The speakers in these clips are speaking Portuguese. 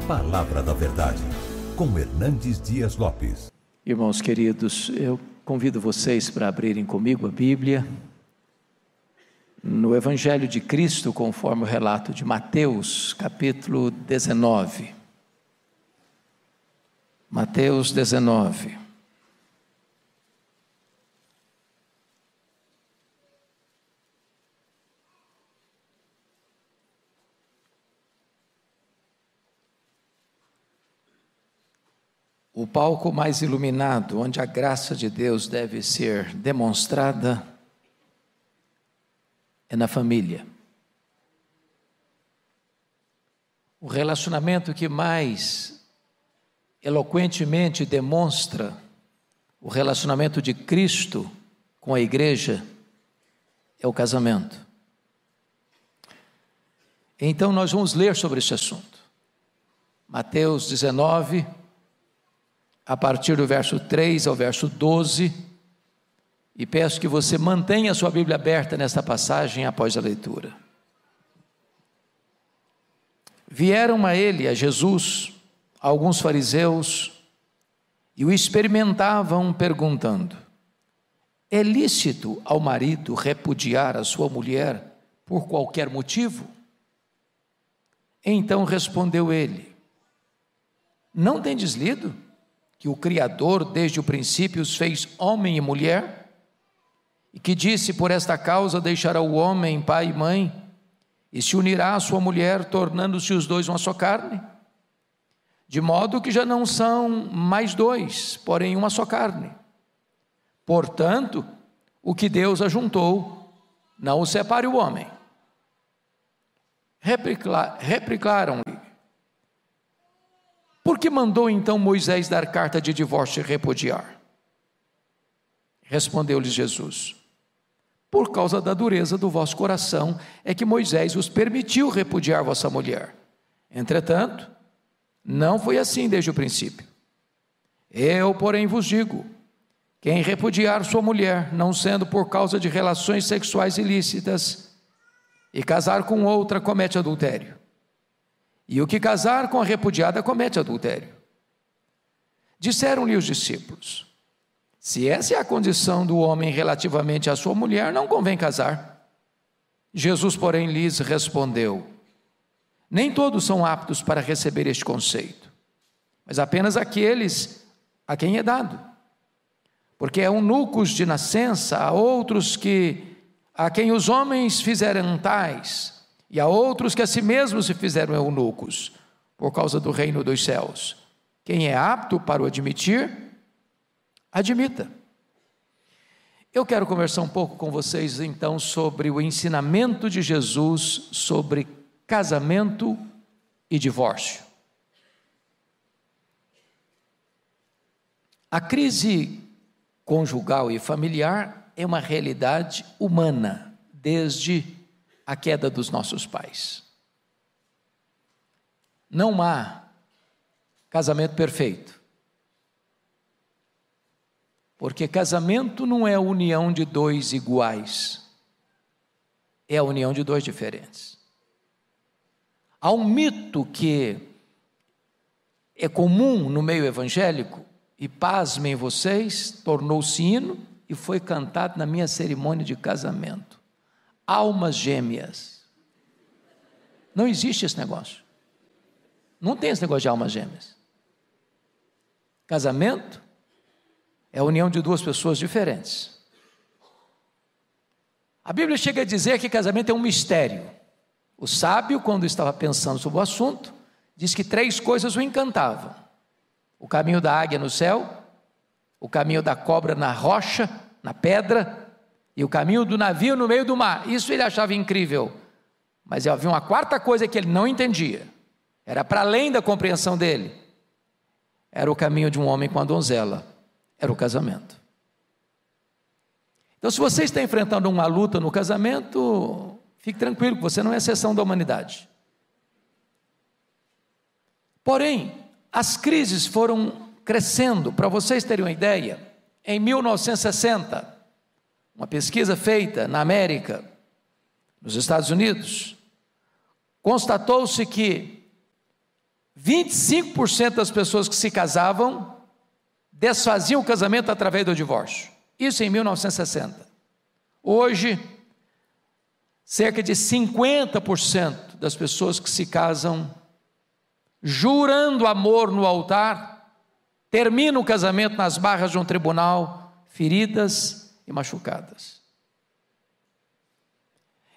Palavra da Verdade, com Hernandes Dias Lopes. Irmãos queridos, eu convido vocês para abrirem comigo a Bíblia, no Evangelho de Cristo, conforme o relato de Mateus, capítulo 19. Mateus 19. O palco mais iluminado, onde a graça de Deus deve ser demonstrada, é na família. O relacionamento que mais eloquentemente demonstra o relacionamento de Cristo com a igreja é o casamento. Então nós vamos ler sobre esse assunto. Mateus 19, a partir do verso 3 ao verso 12, e peço que você mantenha a sua Bíblia aberta nesta passagem após a leitura. Vieram a ele, a Jesus, alguns fariseus, e o experimentavam perguntando: é lícito ao marido repudiar a sua mulher por qualquer motivo? Então respondeu ele: não tendes lido que o Criador desde o princípio os fez homem e mulher, e que disse: por esta causa deixará o homem pai e mãe, e se unirá à sua mulher, tornando-se os dois uma só carne? De modo que já não são mais dois, porém uma só carne. Portanto, o que Deus ajuntou, não o separe o homem. Replicaram-lhe: por que mandou então Moisés dar carta de divórcio e repudiar? Respondeu-lhes Jesus: por causa da dureza do vosso coração é que Moisés vos permitiu repudiar vossa mulher. Entretanto, não foi assim desde o princípio. Eu, porém, vos digo: quem repudiar sua mulher, não sendo por causa de relações sexuais ilícitas, e casar com outra, comete adultério. E o que casar com a repudiada comete adultério. Disseram-lhe os discípulos: se essa é a condição do homem relativamente à sua mulher, não convém casar. Jesus, porém, lhes respondeu: nem todos são aptos para receber este conceito, mas apenas aqueles a quem é dado. Porque há eunucos de nascença, há outros a quem os homens fizeram tais, e há outros que a si mesmos se fizeram eunucos, por causa do reino dos céus. Quem é apto para o admitir, admita. Eu quero conversar um pouco com vocês então sobre o ensinamento de Jesus sobre casamento e divórcio. A crise conjugal e familiar é uma realidade humana desde a queda dos nossos pais. Não há casamento perfeito, porque casamento não é a união de dois iguais, é a união de dois diferentes. Há um mito que é comum no meio evangélico, e pasmem vocês, tornou-se hino e foi cantado na minha cerimônia de casamento: almas gêmeas. Não existe esse negócio. Não tem esse negócio de almas gêmeas. Casamento é a união de duas pessoas diferentes. A Bíblia chega a dizer que casamento é um mistério. O sábio, quando estava pensando sobre o assunto, diz que 3 coisas o encantavam: o caminho da águia no céu, o caminho da cobra na rocha, na pedra, e o caminho do navio no meio do mar. Isso ele achava incrível, mas havia uma 4ª coisa que ele não entendia, era para além da compreensão dele: era o caminho de um homem com a donzela, era o casamento. Então, se você está enfrentando uma luta no casamento, fique tranquilo, que você não é exceção da humanidade. Porém, as crises foram crescendo. Para vocês terem uma ideia, em 1960, uma pesquisa feita na América, nos Estados Unidos, constatou-se que 25% das pessoas que se casavam desfaziam o casamento através do divórcio. Isso em 1960. Hoje, cerca de 50% das pessoas que se casam jurando amor no altar, terminam o casamento nas barras de um tribunal, feridas e machucadas.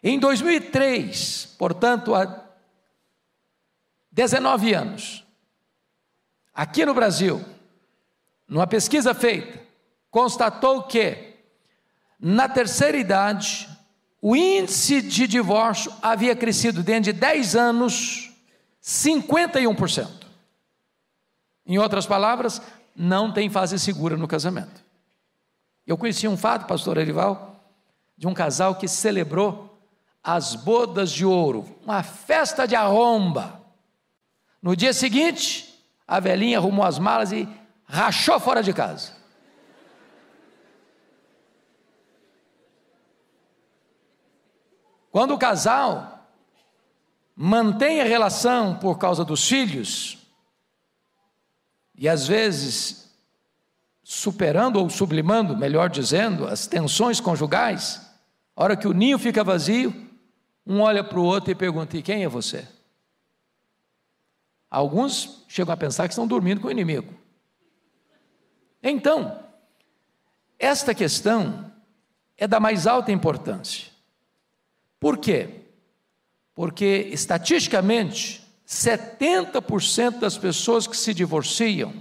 Em 2003, portanto, há 19 anos, aqui no Brasil, numa pesquisa feita, constatou que, na terceira idade, o índice de divórcio havia crescido dentro de 10 anos, 51%. Em outras palavras, não tem fase segura no casamento. Eu conheci um fato, pastor Erival, de um casal que celebrou as bodas de ouro, uma festa de arromba. No dia seguinte, a velhinha arrumou as malas e rachou fora de casa. Quando o casal mantém a relação por causa dos filhos, e às vezes superando ou sublimando, melhor dizendo, as tensões conjugais, a hora que o ninho fica vazio, um olha para o outro e pergunta: e quem é você? Alguns chegam a pensar que estão dormindo com o inimigo. Então, esta questão é da mais alta importância. Por quê? Porque, estatisticamente, 70% das pessoas que se divorciam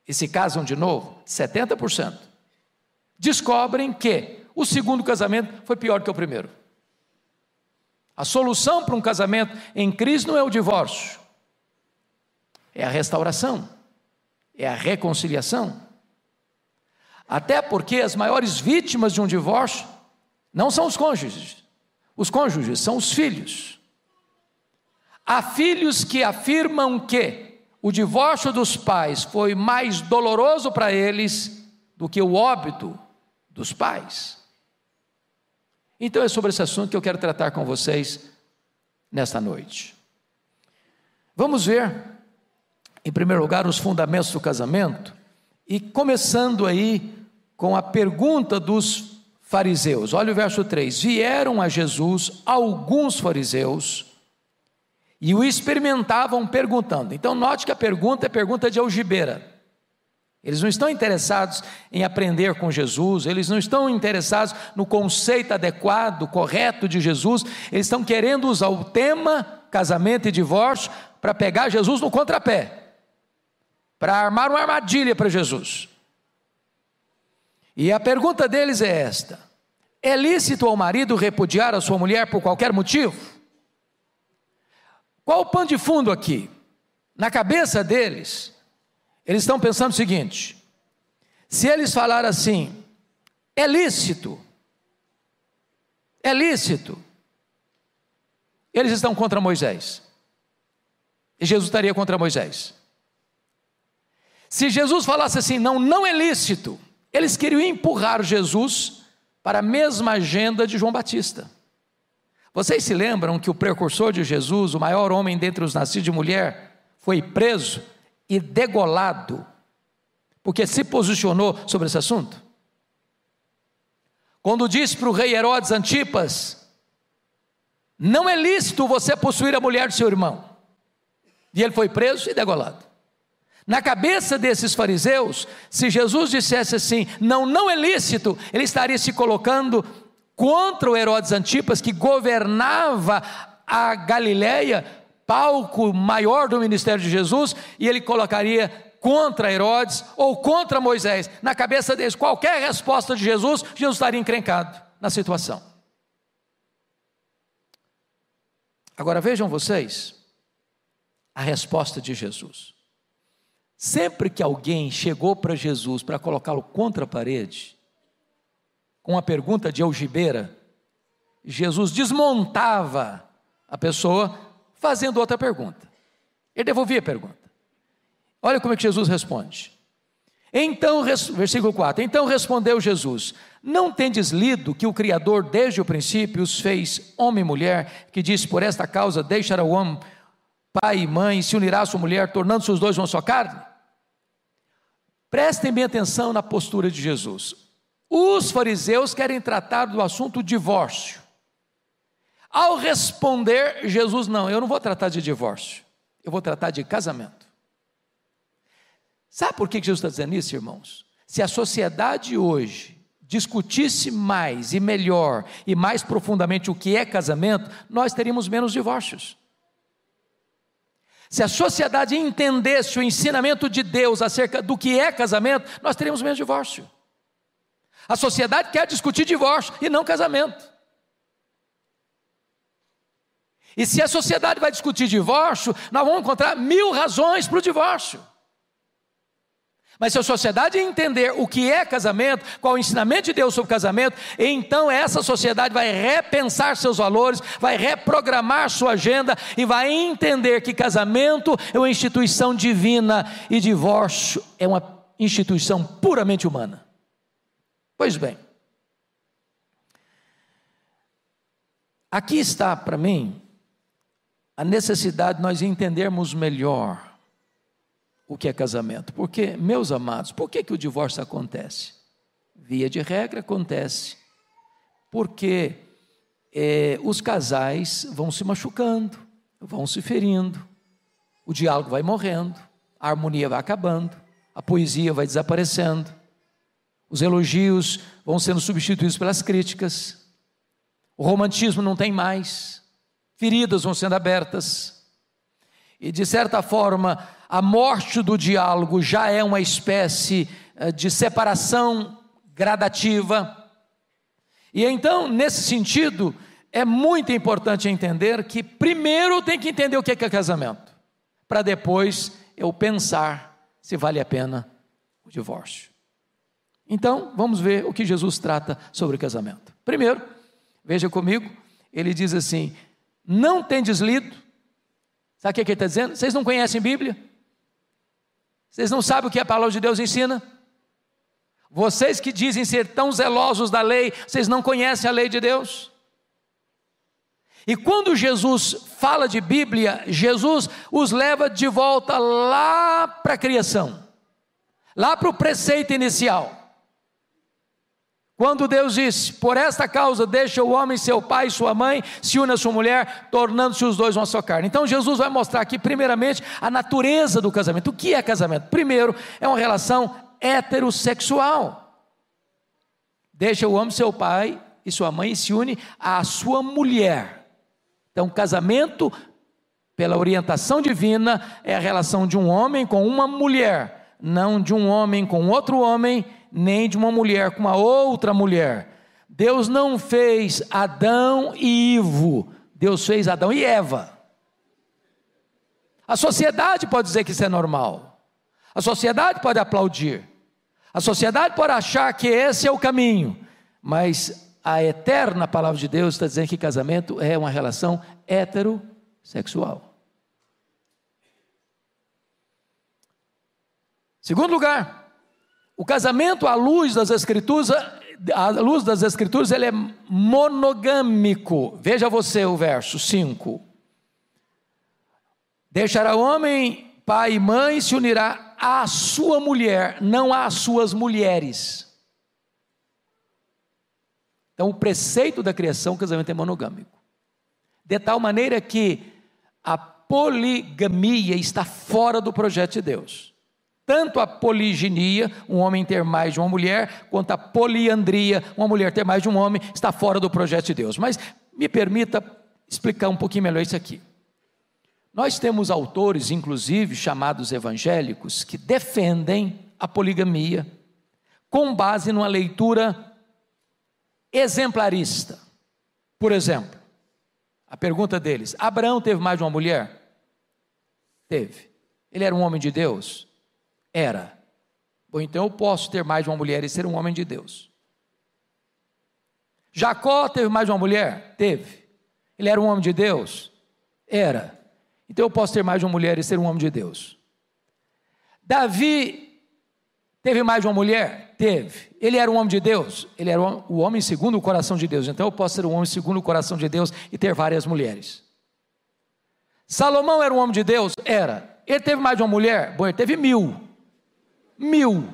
e se casam de novo, 70%, descobrem que o segundo casamento foi pior que o primeiro. A solução para um casamento em crise não é o divórcio, é a restauração, é a reconciliação. Até porque as maiores vítimas de um divórcio não são os cônjuges são os filhos. Há filhos que afirmam que o divórcio dos pais foi mais doloroso para eles do que o óbito dos pais. Então é sobre esse assunto que eu quero tratar com vocês nesta noite. Vamos ver, em primeiro lugar, os fundamentos do casamento, e começando aí com a pergunta dos fariseus. Olha o verso 3: vieram a Jesus alguns fariseus e o experimentavam perguntando. Então note que a pergunta é pergunta de algibeira. Eles não estão interessados em aprender com Jesus, eles não estão interessados no conceito adequado, correto de Jesus, eles estão querendo usar o tema casamento e divórcio para pegar Jesus no contrapé, para armar uma armadilha para Jesus. E a pergunta deles é esta: é lícito ao marido repudiar a sua mulher por qualquer motivo? Qual o pano de fundo aqui? Na cabeça deles, eles estão pensando o seguinte: se eles falarem assim, é lícito, eles estão contra Moisés, e Jesus estaria contra Moisés. Se Jesus falasse assim, não é lícito, eles queriam empurrar Jesus para a mesma agenda de João Batista. Vocês se lembram que o precursor de Jesus, o maior homem dentre os nascidos de mulher, foi preso e degolado, porque se posicionou sobre esse assunto? Quando disse para o rei Herodes Antipas: não é lícito você possuir a mulher do seu irmão, e ele foi preso e degolado. Na cabeça desses fariseus, se Jesus dissesse assim, não é lícito, ele estaria se colocando contra o Herodes Antipas, que governava a Galileia, palco maior do ministério de Jesus, e ele colocaria contra Herodes ou contra Moisés. Na cabeça deles, qualquer resposta de Jesus estaria encrencado na situação. Agora vejam vocês a resposta de Jesus. Sempre que alguém chegou para Jesus para colocá-lo contra a parede, com uma pergunta de algibeira, Jesus desmontava a pessoa fazendo outra pergunta. Ele devolvia a pergunta. Olha como é que Jesus responde. Então, versículo 4, então respondeu Jesus: não tendes lido que o Criador desde o princípio os fez homem e mulher, que disse: por esta causa deixará o homem pai e mãe, se unirá à sua mulher, tornando-se os dois uma só carne? Prestem bem atenção na postura de Jesus. Os fariseus querem tratar do assunto divórcio. Ao responder, Jesus, não, eu não vou tratar de divórcio, eu vou tratar de casamento. Sabe por que Jesus está dizendo isso, irmãos? Se a sociedade hoje discutisse mais e melhor e mais profundamente o que é casamento, nós teríamos menos divórcios. Se a sociedade entendesse o ensinamento de Deus acerca do que é casamento, nós teríamos menos divórcio. A sociedade quer discutir divórcio e não casamento. E se a sociedade vai discutir divórcio, nós vamos encontrar 1000 razões para o divórcio. Mas se a sociedade entender o que é casamento, qual é o ensinamento de Deus sobre casamento, então essa sociedade vai repensar seus valores, vai reprogramar sua agenda e vai entender que casamento é uma instituição divina e divórcio é uma instituição puramente humana. Pois bem, aqui está para mim a necessidade de nós entendermos melhor o que é casamento. Porque, meus amados, por que o divórcio acontece? Via de regra acontece porque os casais vão se machucando, vão se ferindo, o diálogo vai morrendo, a harmonia vai acabando, a poesia vai desaparecendo, os elogios vão sendo substituídos pelas críticas, o romantismo não tem mais, feridas vão sendo abertas, e de certa forma a morte do diálogo já é uma espécie de separação gradativa. E então, nesse sentido, é muito importante entender que primeiro tem que entender o que é casamento, para depois eu pensar se vale a pena o divórcio. Então, vamos ver o que Jesus trata sobre casamento. Primeiro, veja comigo, ele diz assim: não tendes lido. Sabe o que ele está dizendo? Vocês não conhecem Bíblia? Vocês não sabem o que a palavra de Deus ensina? Vocês que dizem ser tão zelosos da lei, vocês não conhecem a lei de Deus? E quando Jesus fala de Bíblia, Jesus os leva de volta lá para a criação, lá para o preceito inicial. Quando Deus disse: por esta causa deixa o homem seu pai e sua mãe, se une a sua mulher, tornando-se os dois uma só carne. Então Jesus vai mostrar aqui primeiramente a natureza do casamento. O que é casamento? Primeiro, é uma relação heterossexual. Deixa o homem seu pai e sua mãe e se une à sua mulher. Então casamento, pela orientação divina, é a relação de um homem com uma mulher, não de um homem com outro homem, nem de uma mulher com uma outra mulher. Deus não fez Adão e Ivo, Deus fez Adão e Eva. A sociedade pode dizer que isso é normal, a sociedade pode aplaudir, a sociedade pode achar que esse é o caminho, mas a eterna palavra de Deus está dizendo que casamento é uma relação heterossexual. Segundo lugar, o casamento à luz das Escrituras, ele é monogâmico. Veja você o verso 5. Deixará o homem pai e mãe, se unirá à sua mulher, não às suas mulheres. Então o preceito da criação, o casamento é monogâmico. De tal maneira que a poligamia está fora do projeto de Deus. Tanto a poliginia, um homem ter mais de uma mulher, quanto a poliandria, uma mulher ter mais de um homem, está fora do projeto de Deus. Mas me permita explicar um pouquinho melhor isso aqui. Nós temos autores, inclusive chamados evangélicos, que defendem a poligamia com base numa leitura exemplarista. Por exemplo, a pergunta deles: Abraão teve mais de uma mulher? Teve. Ele era um homem de Deus? Era. Bom, então eu posso ter mais de uma mulher e ser um homem de Deus. Jacó teve mais de uma mulher? Teve. Ele era um homem de Deus? Era. Então eu posso ter mais de uma mulher e ser um homem de Deus. Davi teve mais de uma mulher? Teve. Ele era um homem de Deus? Ele era o homem segundo o coração de Deus. Então eu posso ser um homem segundo o coração de Deus e ter várias mulheres. Salomão era um homem de Deus? Era. Ele teve mais de uma mulher? Bom, ele teve 1000. 1000.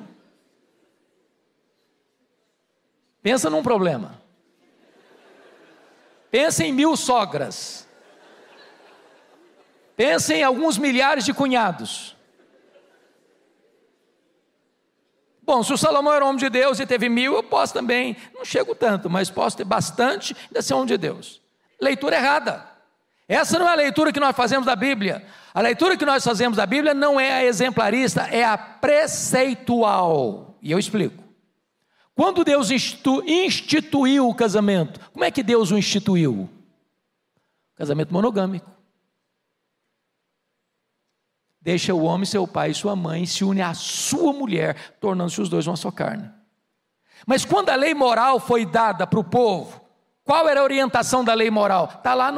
Pensa num problema. Pensa em 1000 sogras. Pensa em alguns milhares de cunhados. Bom, se o Salomão era um homem de Deus e teve 1000, eu posso também, não chego tanto, mas posso ter bastante e ainda ser homem de Deus. Leitura errada. Essa não é a leitura que nós fazemos da Bíblia. A leitura que nós fazemos da Bíblia não é a exemplarista, é a preceitual. E eu explico. Quando Deus instituiu o casamento, como é que Deus o instituiu? Casamento monogâmico. Deixa o homem, seu pai e sua mãe, se une à sua mulher, tornando-se os dois uma só carne. Mas quando a lei moral foi dada para o povo, qual era a orientação da lei moral? Está lá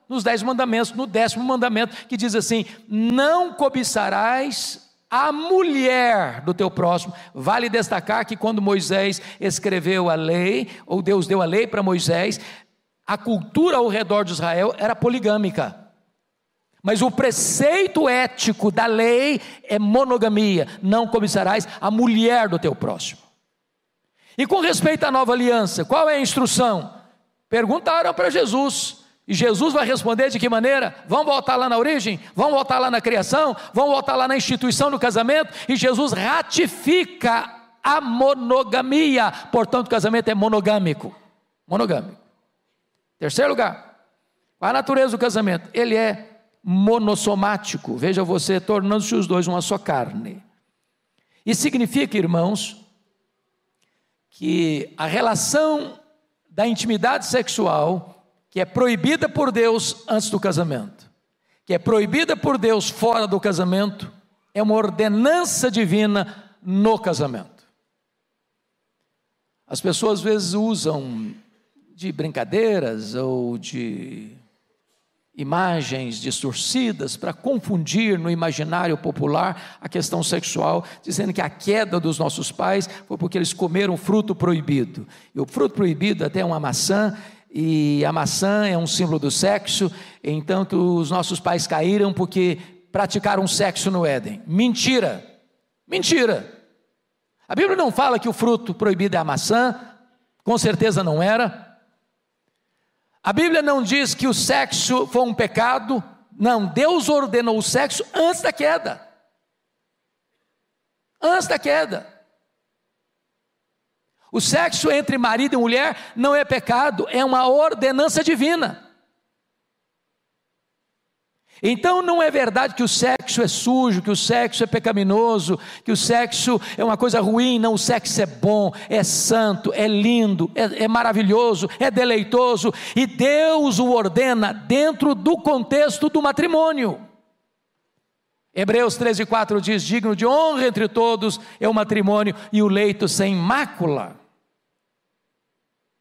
nos 10 mandamentos, no 10º mandamento, que diz assim: não cobiçarás a mulher do teu próximo. Vale destacar que quando Moisés escreveu a lei, ou Deus deu a lei para Moisés, a cultura ao redor de Israel era poligâmica. Mas o preceito ético da lei é monogamia. Não cobiçarás a mulher do teu próximo. E com respeito à nova aliança, qual é a instrução? Perguntaram para Jesus. E Jesus vai responder de que maneira? Vamos voltar lá na origem? Vamos voltar lá na criação? Vamos voltar lá na instituição do casamento? E Jesus ratifica a monogamia. Portanto, o casamento é monogâmico. Monogâmico. Terceiro lugar. Qual a natureza do casamento? Ele é monossomático. Veja você, tornando-se os dois uma só carne. Isso significa, irmãos, que a relação da intimidade sexual, que é proibida por Deus antes do casamento, que é proibida por Deus fora do casamento, é uma ordenança divina no casamento. As pessoas às vezes usam de brincadeiras ou de imagens distorcidas para confundir no imaginário popular a questão sexual, dizendo que a queda dos nossos pais foi porque eles comeram fruto proibido. E o fruto proibido até é uma maçã, e a maçã é um símbolo do sexo, então que os nossos pais caíram porque praticaram sexo no Éden. Mentira! Mentira! A Bíblia não fala que o fruto proibido é a maçã, com certeza não era. A Bíblia não diz que o sexo foi um pecado. Não, Deus ordenou o sexo antes da queda. Antes da queda. O sexo entre marido e mulher não é pecado, é uma ordenança divina. Então não é verdade que o sexo é sujo, que o sexo é pecaminoso, que o sexo é uma coisa ruim. Não, o sexo é bom, é santo, é lindo, é maravilhoso, é deleitoso, e Deus o ordena dentro do contexto do matrimônio. Hebreus 13:4 diz: digno de honra entre todos é o matrimônio e o leito sem mácula.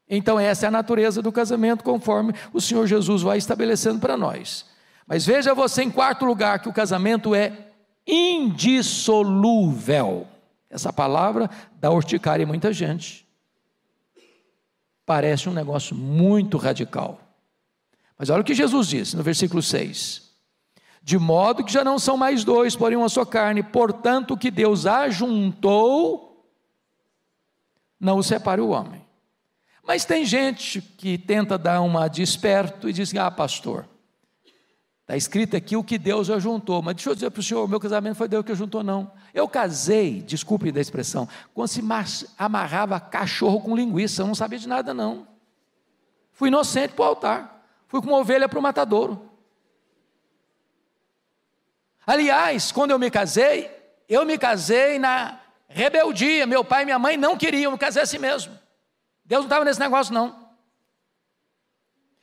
Então essa é a natureza do casamento, conforme o Senhor Jesus vai estabelecendo para nós. Mas veja você, em quarto lugar, que o casamento é indissolúvel. Essa palavra dá urticária em muita gente. Parece um negócio muito radical. Mas olha o que Jesus disse no versículo 6. De modo que já não são mais dois, porém uma só carne. Portanto, o que Deus ajuntou, não o separe o homem. Mas tem gente que tenta dar uma de esperto e diz: ah, pastor, está escrito aqui o que Deus ajuntou, mas deixa eu dizer para o senhor, o meu casamento foi Deus que ajuntou, não. Eu casei, desculpe da expressão, quando se amarrava cachorro com linguiça, eu não sabia de nada não. Fui inocente para o altar, fui como uma ovelha para o matadouro. Aliás, quando eu me casei na rebeldia, meu pai e minha mãe não queriam, eu me casei assim mesmo. Deus não estava nesse negócio não.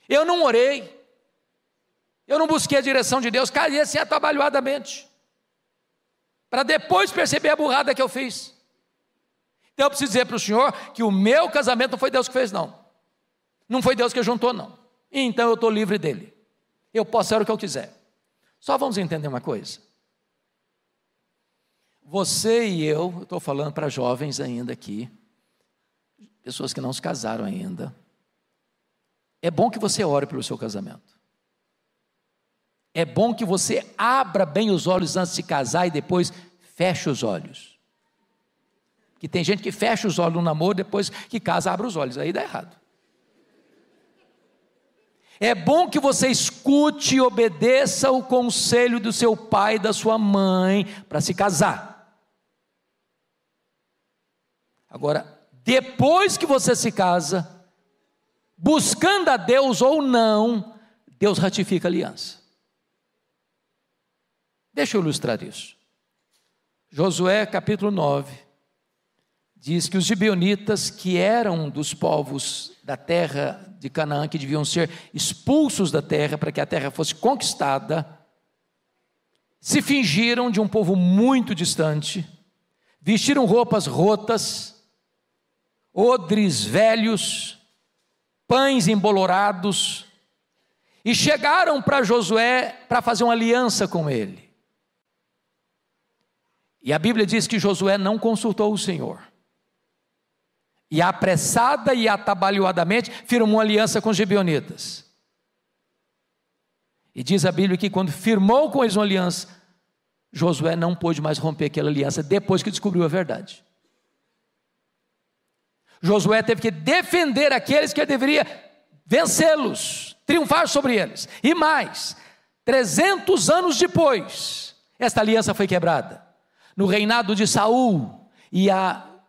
Eu não orei, eu não busquei a direção de Deus, casei assim atabalhoadamente, para depois perceber a burrada que eu fiz. Então eu preciso dizer para o senhor que o meu casamento não foi Deus que fez não. Não foi Deus que juntou não. Então eu estou livre dele. Eu posso ser o que eu quiser. Só vamos entender uma coisa. Você e eu estou falando para jovens ainda aqui, pessoas que não se casaram ainda. É bom que você ore pelo seu casamento. é bom que você abra bem os olhos antes de casar e depois feche os olhos. Que tem gente que fecha os olhos no namoro, depois que casa abre os olhos, aí dá errado. É bom que você escute e obedeça o conselho do seu pai e da sua mãe para se casar. Agora, depois que você se casa, buscando a Deus ou não, Deus ratifica a aliança. Deixa eu ilustrar isso. Josué capítulo 9, diz que os gibeonitas, que eram dos povos da terra de Canaã, que deviam ser expulsos da terra para que a terra fosse conquistada, se fingiram de um povo muito distante, vestiram roupas rotas, odres velhos, pães embolorados, e chegaram para Josué para fazer uma aliança com ele. E a Bíblia diz que Josué não consultou o Senhor, e apressada e atabalhoadamente firmou uma aliança com os gibeonitas. E diz a Bíblia que quando firmou com eles uma aliança, Josué não pôde mais romper aquela aliança depois que descobriu a verdade. Josué teve que defender aqueles que ele deveria vencê-los, triunfar sobre eles. E mais, 300 anos depois, esta aliança foi quebrada. No reinado de Saul,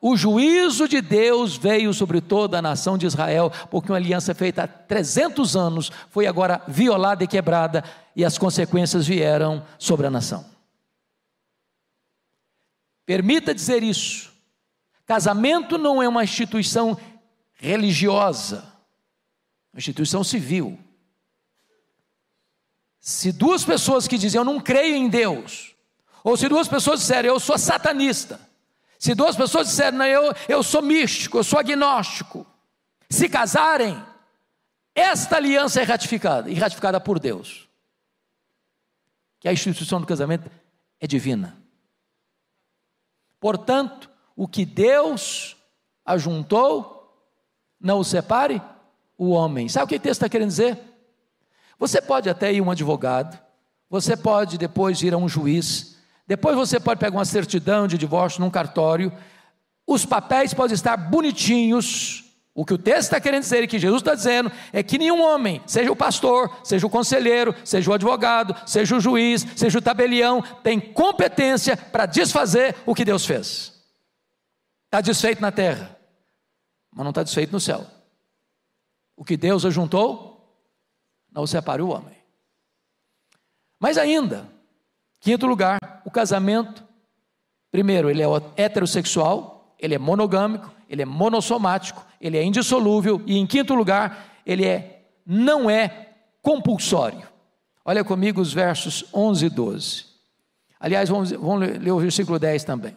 o juízo de Deus veio sobre toda a nação de Israel, porque uma aliança feita há 300 anos foi agora violada e quebrada, e as consequências vieram sobre a nação. Permita dizer isso: casamento não é uma instituição religiosa, uma instituição civil. Se duas pessoas que dizem eu não creio em Deus, ou se duas pessoas disserem eu sou satanista, se duas pessoas disserem não, eu sou místico, eu sou agnóstico, se casarem, esta aliança é ratificada, e ratificada por Deus, que a instituição do casamento é divina. Portanto, o que Deus ajuntou, não o separe o homem. Sabe o que o texto está querendo dizer? Você pode até ir a um advogado, você pode depois ir a um juiz, depois você pode pegar uma certidão de divórcio num cartório, os papéis podem estar bonitinhos. O que o texto está querendo dizer e que Jesus está dizendo é que nenhum homem, seja o pastor, seja o conselheiro, seja o advogado, seja o juiz, seja o tabelião, tem competência para desfazer o que Deus fez. Está desfeito na terra, mas não está desfeito no céu. O que Deus ajuntou, não separe o homem. Mas ainda, quinto lugar, o casamento, primeiro, ele é heterossexual, ele é monogâmico, ele é monossomático, ele é indissolúvel, e em quinto lugar, ele não é compulsório. Olha comigo os versos 11 e 12. Aliás, vamos ler o versículo 10 também.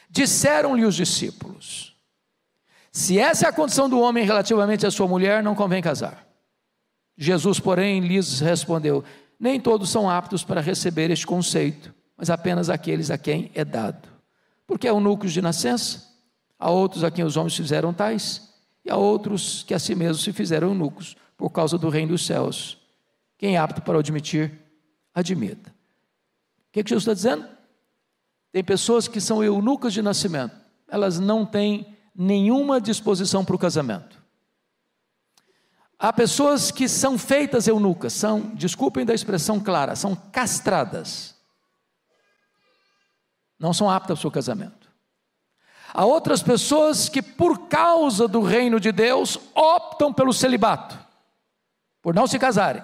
Disseram-lhe os discípulos: se essa é a condição do homem relativamente à sua mulher, não convém casar. Jesus, porém, lhes respondeu: nem todos são aptos para receber este conceito, mas apenas aqueles a quem é dado. Porque há eunucos de nascença, há outros a quem os homens fizeram tais, e há outros que a si mesmos se fizeram eunucos, por causa do reino dos céus. Quem é apto para o admitir, admita. O que Jesus está dizendo? Tem pessoas que são eunucas de nascimento, elas não têm nenhuma disposição para o casamento. Há pessoas que são feitas eunucas, desculpem da expressão clara, são castradas, não são aptas para o casamento. Há outras pessoas que, por causa do reino de Deus, optam pelo celibato, por não se casarem.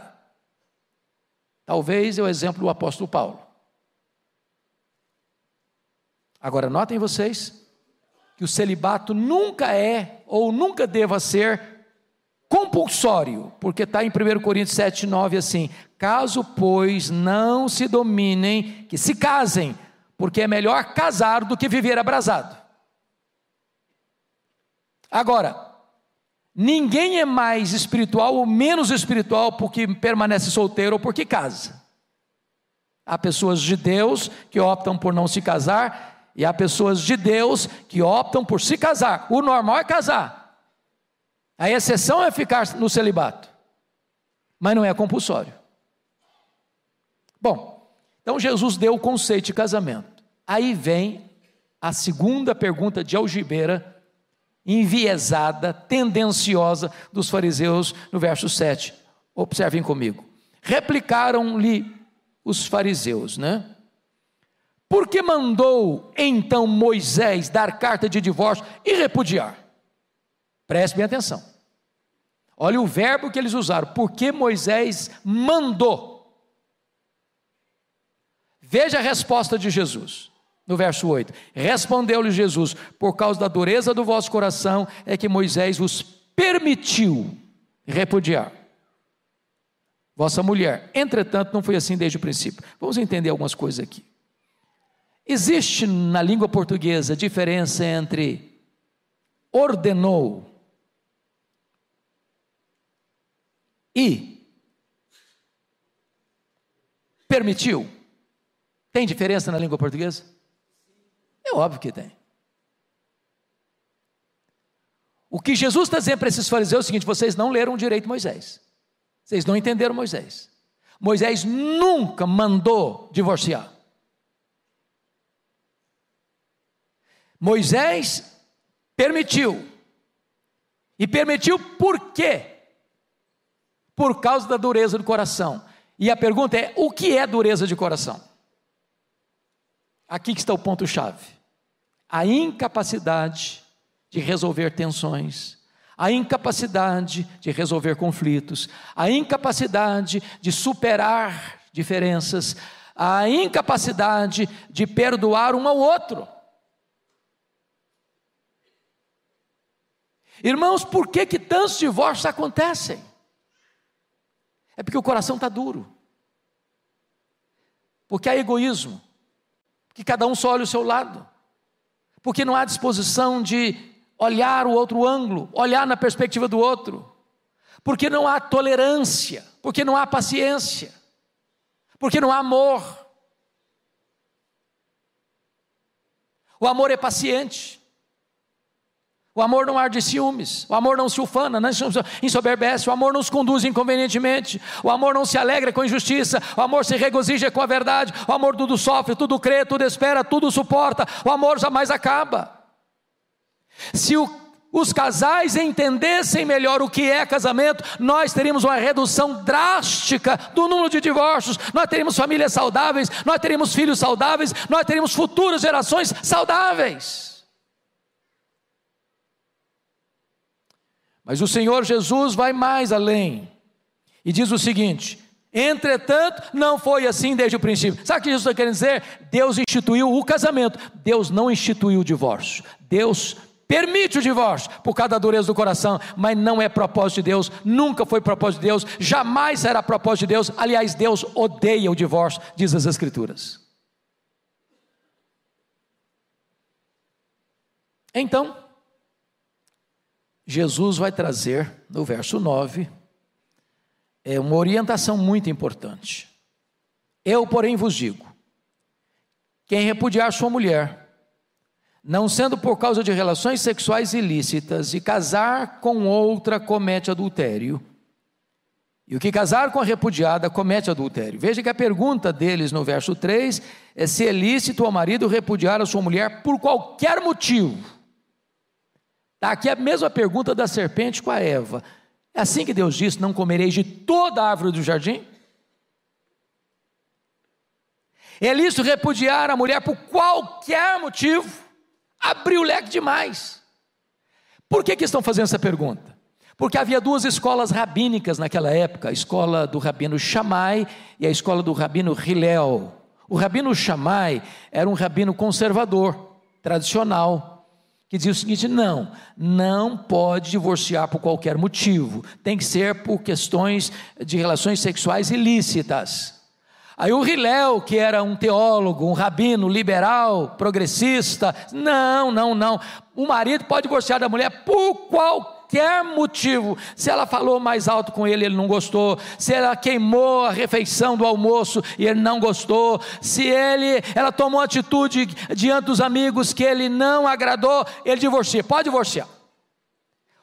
Talvez é o exemplo do apóstolo Paulo. Agora, notem vocês que o celibato nunca é ou nunca deva ser compulsório, porque está em 1 Coríntios 7, 9 assim: caso, pois, não se dominem, que se casem, porque é melhor casar do que viver abrasado. Agora, ninguém é mais espiritual ou menos espiritual porque permanece solteiro ou porque casa. Há pessoas de Deus que optam por não se casar, e há pessoas de Deus que optam por se casar. O normal é casar. A exceção é ficar no celibato, mas não é compulsório. Bom, então Jesus deu o conceito de casamento. Aí vem a segunda pergunta de algibeira, enviesada, tendenciosa dos fariseus, no verso 7. Observem comigo. Replicaram-lhe os fariseus, né? Por que mandou então Moisés dar carta de divórcio e repudiar? Preste bem atenção. Olha o verbo que eles usaram. Por que Moisés mandou? Veja a resposta de Jesus, no verso 8. Respondeu-lhe Jesus: por causa da dureza do vosso coração é que Moisés vos permitiu repudiar vossa mulher. Entretanto, não foi assim desde o princípio. Vamos entender algumas coisas aqui. Existe na língua portuguesa diferença entre ordenou e permitiu. Tem diferença na língua portuguesa? É óbvio que tem. O que Jesus está dizendo para esses fariseus é o seguinte: vocês não leram direito Moisés. Vocês não entenderam Moisés. Moisés nunca mandou divorciar. Moisés permitiu. E permitiu por quê? Por causa da dureza do coração. E a pergunta é: o que é dureza de coração? Aqui que está o ponto-chave. A incapacidade de resolver tensões, a incapacidade de resolver conflitos, a incapacidade de superar diferenças, a incapacidade de perdoar um ao outro. Irmãos, por que tantos divórcios acontecem? É porque o coração está duro, porque há egoísmo, porque cada um só olha o seu lado, porque não há disposição de olhar o outro ângulo, olhar na perspectiva do outro, porque não há tolerância, porque não há paciência, porque não há amor. O amor é paciente. O amor não arde ciúmes, o amor não se ufana, não se ensoberbece, o amor não se conduz inconvenientemente, o amor não se alegra com injustiça, o amor se regozija com a verdade, o amor tudo sofre, tudo crê, tudo espera, tudo suporta, o amor jamais acaba. Se os casais entendessem melhor o que é casamento, nós teríamos uma redução drástica do número de divórcios, nós teríamos famílias saudáveis, nós teríamos filhos saudáveis, nós teríamos futuras gerações saudáveis. Mas o Senhor Jesus vai mais além e diz o seguinte: entretanto, não foi assim desde o princípio. Sabe o que Jesus está querendo dizer? Deus instituiu o casamento, Deus não instituiu o divórcio. Deus permite o divórcio por causa da dureza do coração, mas não é propósito de Deus, nunca foi propósito de Deus, jamais será propósito de Deus. Aliás, Deus odeia o divórcio, diz as Escrituras. Então, Jesus vai trazer, no verso 9, uma orientação muito importante. Eu, porém, vos digo: quem repudiar sua mulher, não sendo por causa de relações sexuais ilícitas, e casar com outra, comete adultério. E o que casar com a repudiada, comete adultério. Veja que a pergunta deles no verso 3 é se é lícito ao marido repudiar a sua mulher por qualquer motivo. Está aqui a mesma pergunta da serpente com a Eva. É assim que Deus disse: não comereis de toda a árvore do jardim? É lícito repudiar a mulher por qualquer motivo? Abriu o leque demais. Por que estão fazendo essa pergunta? Porque havia duas escolas rabínicas naquela época: a escola do rabino Shammai e a escola do rabino Hillel. O rabino Shammai era um rabino conservador, tradicional, que diz o seguinte: não pode divorciar por qualquer motivo, tem que ser por questões de relações sexuais ilícitas. Aí o Hillel, que era um teólogo, um rabino liberal, progressista, não, o marido pode divorciar da mulher por qualquer motivo. Se ela falou mais alto com ele, ele não gostou. Se ela queimou a refeição do almoço e ele não gostou. Se ela tomou atitude diante dos amigos que ele não agradou, ele divorcia. Pode divorciar.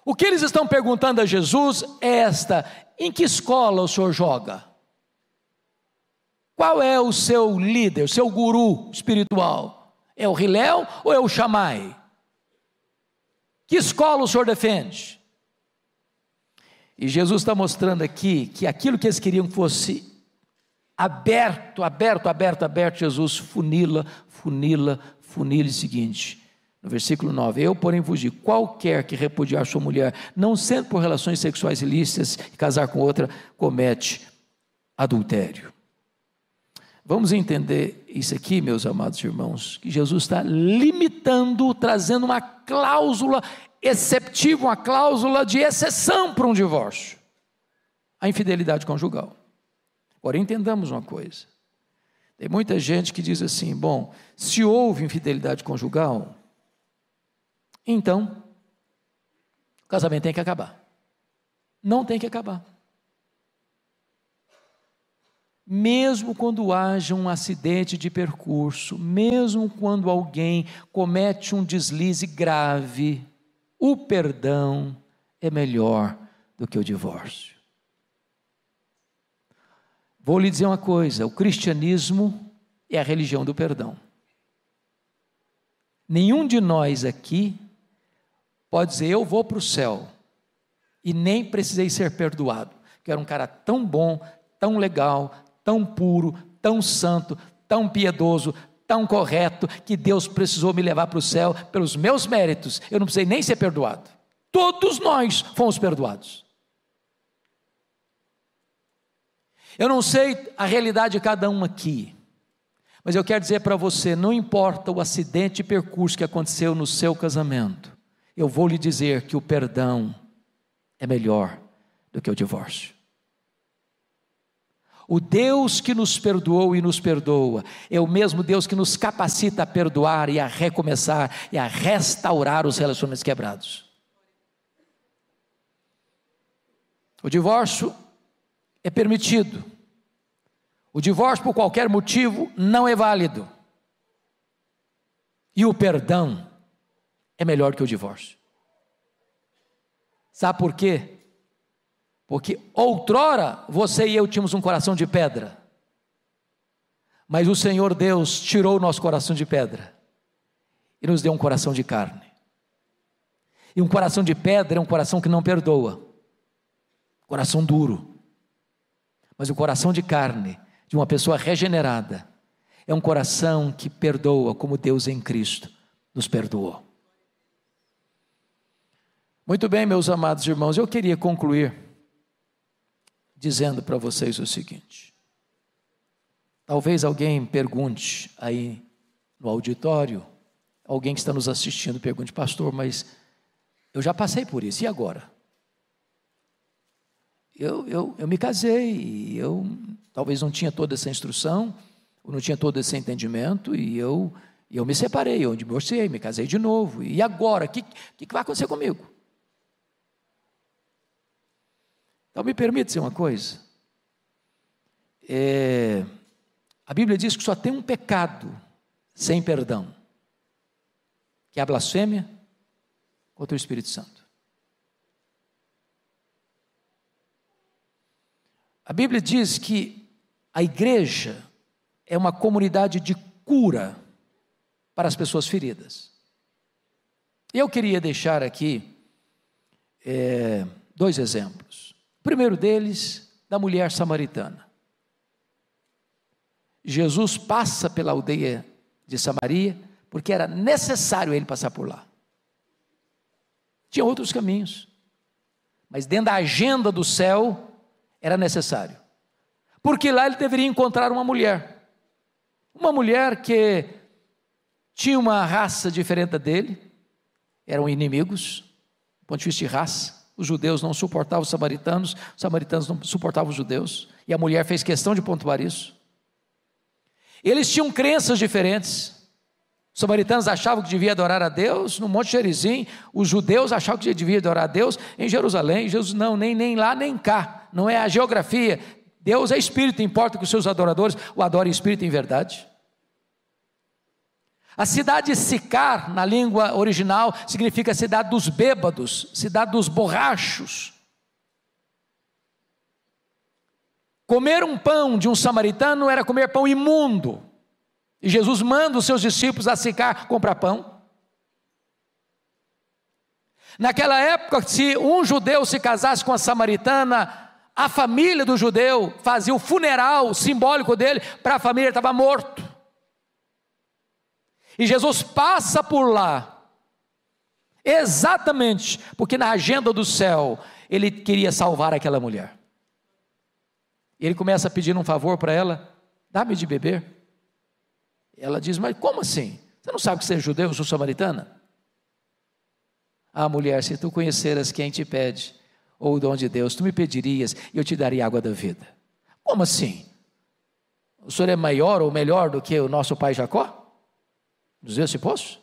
O que eles estão perguntando a Jesus é esta: em que escola o senhor joga? Qual é o seu líder, o seu guru espiritual? É o Hillel ou é o Shammai? Que escola o senhor defende? E Jesus está mostrando aqui que aquilo que eles queriam que fosse aberto, Jesus funila o seguinte, no versículo 9: eu, porém, vos digo, qualquer que repudiar sua mulher, não sendo por relações sexuais ilícitas, e casar com outra, comete adultério. Vamos entender isso aqui, meus amados irmãos, que Jesus está limitando, trazendo uma cláusula exceptiva, uma cláusula de exceção para um divórcio, a infidelidade conjugal. Agora entendamos uma coisa, tem muita gente que diz assim, bom, se houve infidelidade conjugal, então o casamento tem que acabar. Não tem que acabar. Mesmo quando haja um acidente de percurso, mesmo quando alguém comete um deslize grave, o perdão é melhor do que o divórcio. Vou lhe dizer uma coisa, o cristianismo é a religião do perdão. Nenhum de nós aqui pode dizer, eu vou para o céu, e nem precisei ser perdoado, que era um cara tão bom, tão legal, tão puro, tão santo, tão piedoso, tão correto, que Deus precisou me levar para o céu pelos meus méritos, eu não precisei nem ser perdoado. Todos nós fomos perdoados. Eu não sei a realidade de cada um aqui, mas eu quero dizer para você, não importa o acidente de percurso que aconteceu no seu casamento, eu vou lhe dizer que o perdão é melhor do que o divórcio. O Deus que nos perdoou e nos perdoa, é o mesmo Deus que nos capacita a perdoar e a recomeçar e a restaurar os relacionamentos quebrados. O divórcio é permitido. O divórcio por qualquer motivo não é válido. E o perdão é melhor que o divórcio. Sabe por quê? Porque outrora você e eu tínhamos um coração de pedra, mas o Senhor Deus tirou o nosso coração de pedra e nos deu um coração de carne. E um coração de pedra é um coração que não perdoa, coração duro. Mas o coração de carne, de uma pessoa regenerada, é um coração que perdoa, como Deus em Cristo nos perdoou. Muito bem, meus amados irmãos, eu queria concluir dizendo para vocês o seguinte. Talvez alguém pergunte aí no auditório, alguém que está nos assistindo pergunte, pastor, mas eu já passei por isso, e agora? Eu me casei, e eu talvez não tinha toda essa instrução, ou não tinha todo esse entendimento, e eu me separei, eu divorciei, me casei de novo, e agora? O que vai acontecer comigo? Então me permite dizer uma coisa, a Bíblia diz que só tem um pecado sem perdão, que é a blasfêmia contra o Espírito Santo. A Bíblia diz que a igreja é uma comunidade de cura para as pessoas feridas. Eu queria deixar aqui 2 exemplos. O primeiro deles, da mulher samaritana. Jesus passa pela aldeia de Samaria, porque era necessário ele passar por lá. Tinha outros caminhos, mas dentro da agenda do céu, era necessário, porque lá ele deveria encontrar uma mulher que tinha uma raça diferente da dele, eram inimigos, do ponto de vista de raça. Os judeus não suportavam os samaritanos não suportavam os judeus, e a mulher fez questão de pontuar isso. Eles tinham crenças diferentes. Os samaritanos achavam que devia adorar a Deus no Monte Gerizim, os judeus achavam que devia adorar a Deus em Jerusalém. Jesus não, nem lá nem cá, não é a geografia. Deus é espírito, importa que os seus adoradores o adorem em espírito e em verdade. A cidade de Sicar, na língua original, significa cidade dos bêbados, cidade dos borrachos. Comer um pão de um samaritano era comer pão imundo. E Jesus manda os seus discípulos a Sicar comprar pão. Naquela época, se um judeu se casasse com a samaritana, a família do judeu fazia o funeral simbólico dele, para a família ele estava morto. E Jesus passa por lá, exatamente porque na agenda do céu, ele queria salvar aquela mulher. Ele começa a pedir um favor para ela: dá-me de beber. Ela diz: mas como assim? Você não sabe que você é judeu, eu sou samaritana? Ah, mulher, se tu conheceras quem te pede, ou o dom de Deus, tu me pedirias e eu te daria água da vida. Como assim? O senhor é maior ou melhor do que o nosso pai Jacó? Nos esse poço?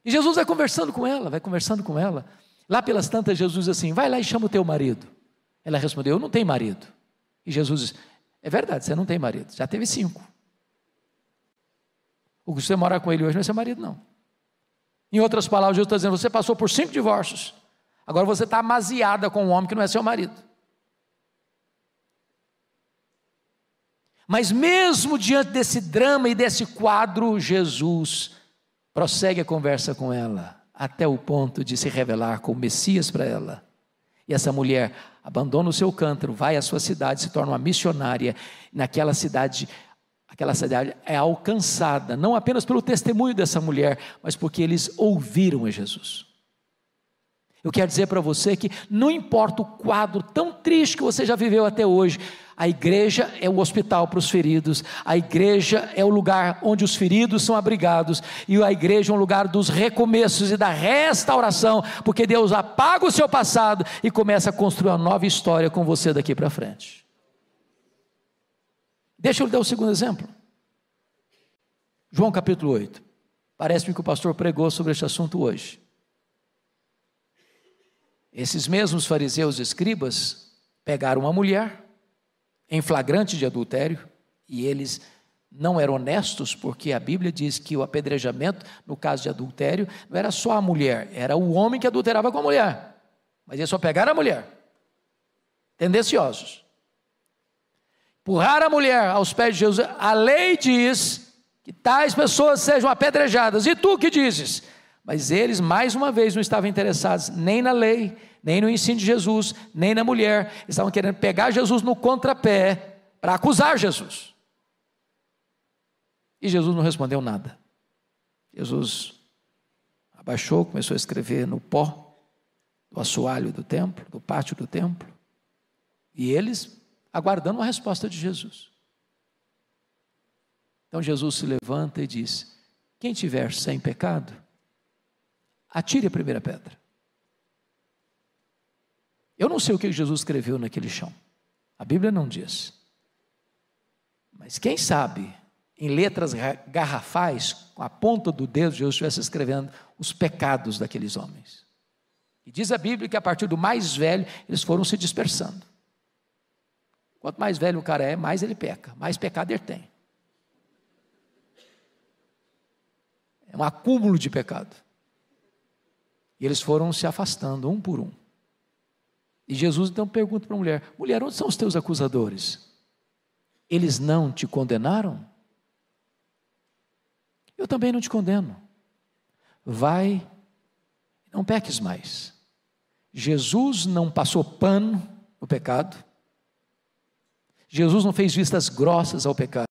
E Jesus vai conversando com ela. Lá pelas tantas, Jesus diz assim: vai lá e chama o teu marido. Ela respondeu: eu não tenho marido. E Jesus diz: é verdade, você não tem marido, já teve 5. O que você morar com ele hoje não é seu marido, não. Em outras palavras, Jesus está dizendo: você passou por 5 divórcios, agora você está amaziada com um homem que não é seu marido. Mas mesmo diante desse drama e desse quadro, Jesus prossegue a conversa com ela, até o ponto de se revelar como Messias para ela. E essa mulher abandona o seu cântaro, vai à sua cidade, se torna uma missionária. Naquela cidade, aquela cidade é alcançada, não apenas pelo testemunho dessa mulher, mas porque eles ouviram a Jesus. Eu quero dizer para você que não importa o quadro tão triste que você já viveu até hoje, a igreja é o hospital para os feridos, a igreja é o lugar onde os feridos são abrigados, e a igreja é um lugar dos recomeços e da restauração, porque Deus apaga o seu passado e começa a construir uma nova história com você daqui para frente. Deixa eu lhe dar o segundo exemplo. João capítulo 8. Parece-me que o pastor pregou sobre este assunto hoje. Esses mesmos fariseus e escribas pegaram uma mulher em flagrante de adultério, e eles não eram honestos, porque a Bíblia diz que o apedrejamento, no caso de adultério, não era só a mulher, era o homem que adulterava com a mulher, mas eles só pegaram a mulher, tendenciosos, empurraram a mulher aos pés de Jesus. A lei diz que tais pessoas sejam apedrejadas, e tu que dizes? Mas eles, mais uma vez, não estavam interessados nem na lei, nem no ensino de Jesus, nem na mulher. Eles estavam querendo pegar Jesus no contrapé, para acusar Jesus. E Jesus não respondeu nada. Jesus abaixou, começou a escrever no pó do assoalho do templo, do pátio do templo. E eles aguardando uma resposta de Jesus. Então Jesus se levanta e diz: quem tiver sem pecado, atire a primeira pedra. Eu não sei o que Jesus escreveu naquele chão, a Bíblia não diz, mas quem sabe, em letras garrafais, com a ponta do dedo, Jesus estivesse escrevendo os pecados daqueles homens. E diz a Bíblia que a partir do mais velho, eles foram se dispersando. Quanto mais velho o cara é, mais ele peca, mais pecado ele tem. É um acúmulo de pecado. E eles foram se afastando, um por um. E Jesus então pergunta para a mulher: mulher, onde são os teus acusadores? Eles não te condenaram? Eu também não te condeno. Vai, não peques mais. Jesus não passou pano no pecado. Jesus não fez vistas grossas ao pecado.